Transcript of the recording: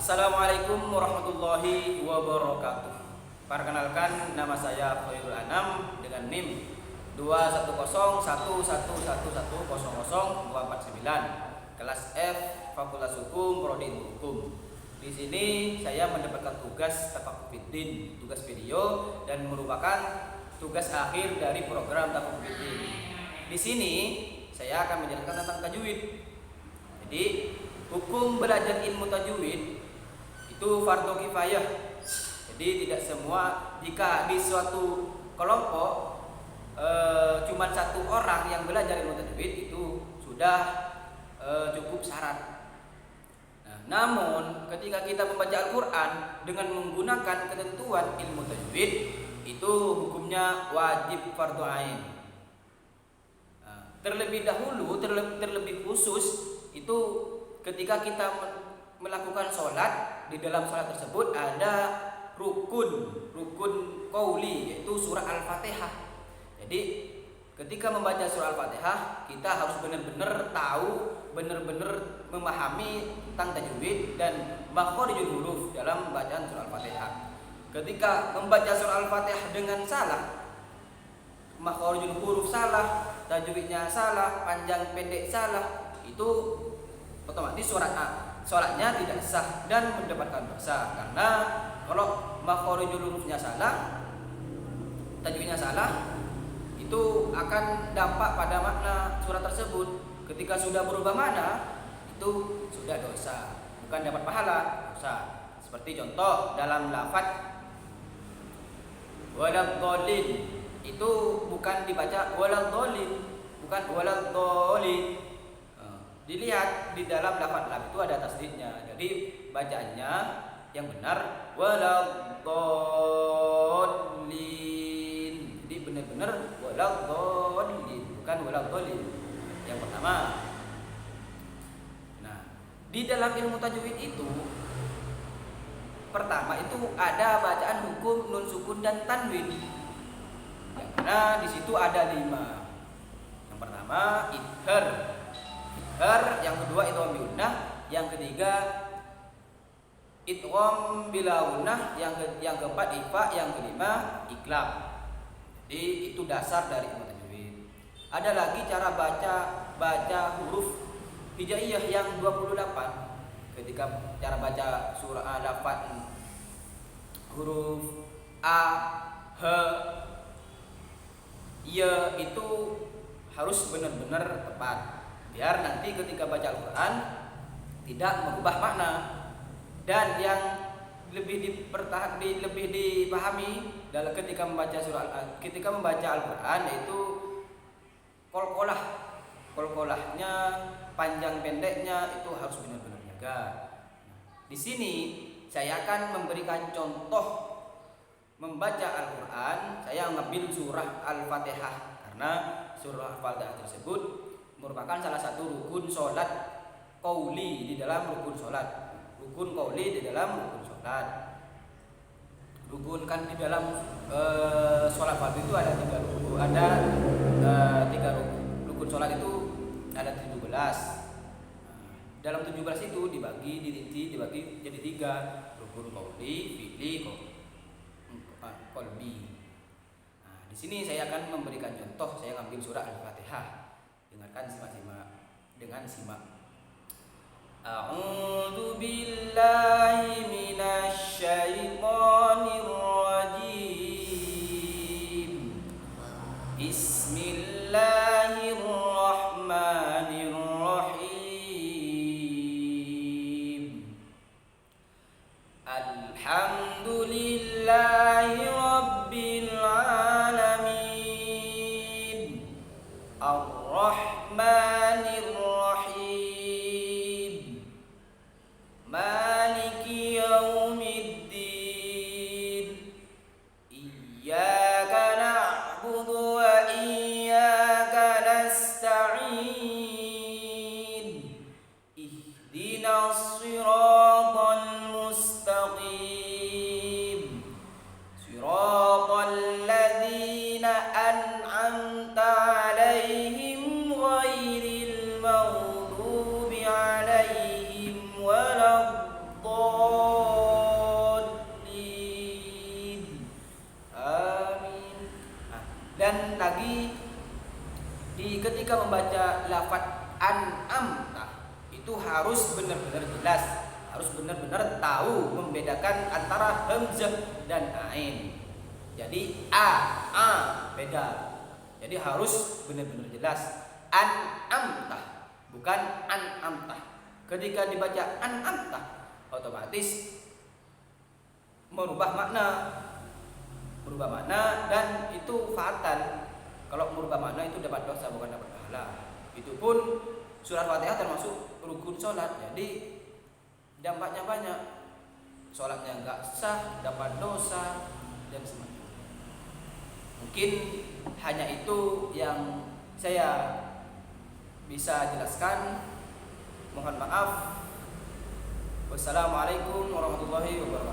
Assalamualaikum warahmatullahi wabarakatuh. Perkenalkan, nama saya Khairul Anam dengan NIM 2101111100249, kelas F, Fakultas Hukum, Prodi Ilmu Hukum. Di sini saya mendapatkan tugas Tafakufiddin, tugas video, dan merupakan tugas akhir dari program Tafakufiddin. Di sini saya akan menjelaskan tentang tajwid. Jadi, hukum belajar ilmu tajwid itu fardu kifayah. Jadi tidak semua, jika di suatu kelompok cuma satu orang yang belajar ilmu tajwid itu sudah cukup syarat. Namun ketika kita membaca Al-Quran dengan menggunakan ketentuan ilmu tajwid, itu hukumnya wajib fardu ain. Terlebih dahulu, terlebih khusus itu ketika kita melakukan sholat, di dalam sholat tersebut ada rukun qauli, yaitu surah Al-Fatihah. Jadi ketika membaca surah Al-Fatihah, kita harus benar-benar tahu, benar-benar memahami tentang tajwid dan makharijul huruf dalam bacaan surah Al-Fatihah. Ketika membaca surah Al-Fatihah dengan salah, makharijul huruf salah, tajwidnya salah, panjang pendek salah, itu otomatis sholatnya tidak sah dan mendapatkan dosa. Karena kalau makharijul hurufnya salah, tajwidnya salah, itu akan dampak pada makna surat tersebut. Ketika sudah berubah makna, itu sudah dosa, bukan dapat pahala, dosa. Seperti contoh dalam lafaz waladhdallin, itu bukan dibaca waladhdallin, bukan waladhdallin. Dilihat di dalam lafaz lam itu ada tasdidnya. Jadi bacaannya yang benar waladhdallin. Jadi benar-benar waladhdallin, bukan waladhdallin. Yang pertama. Nah, di dalam ilmu tajwid itu pertama itu ada bacaan hukum nun sukun dan tanwin. Karena di situ ada 5. Yang pertama idhar, yang kedua idgham biunnah, yang ketiga idgham bila gunnah, yang keempat ikhfa, yang kelima iqlab. Jadi itu dasar dari ilmu tajwid. Ada lagi cara baca huruf hijaiyah yang 28. Ketika cara baca surah lafaz huruf a, h, ya itu harus benar-benar tepat, biar nanti ketika baca Al-Quran tidak mengubah makna. Dan yang lebih dipahami dalam ketika membaca Al-Quran, yaitu kolkolahnya, panjang pendeknya itu harus benar-benar jaga. Di sini saya akan memberikan contoh membaca Al-Quran. Saya mengambil surah Al-Fatihah karena surah Al-Fatihah tersebut merupakan salah satu rukun sholat qauli di dalam rukun sholat. Rukun qauli di dalam rukun sholat. Rukun kan di dalam sholat fardu itu ada 3 rukun. Ada 3 rukun. Rukun sholat itu ada 17. Dalam 17 itu dibagi jadi 3. Rukun qauli, fi'li, qalbi. Nah, di sini saya akan memberikan contoh. Saya ngambil surah Al-Fatihah. Dengarkan, simak. A'udzu billahi minasy syaithanir rajim. Bismillahirrahmanirrahim. Alhamdulillahi rabbil alamin. Ar-Rahmanir Rahim. Maliki yaumiddin. Iyyaka na'budu wa iyyaka nasta'in. Ihdinas siratal mustaqim. Siratal ladzina an'amta 'alaihim ghairil maghdubi 'alaihim waladdallin. membaca lafaz an'amta itu harus benar-benar jelas, harus benar-benar tahu membedakan antara hamzah dan ain. Jadi a beda. Jadi harus benar-benar jelas. An'amta bukan an'amta. Ketika dibaca an'amta otomatis merubah makna dan itu fatal. Kalau merubah makna itu dapat dosa bukan dapat pahala. Itu pun surat Fatihah termasuk rukun sholat, jadi dampaknya banyak. Sholatnya enggak sah, dapat dosa dan semacamnya. Mungkin hanya itu yang saya bisa jelaskan. Mohon maaf. Wassalamualaikum warahmatullahi wabarakatuh.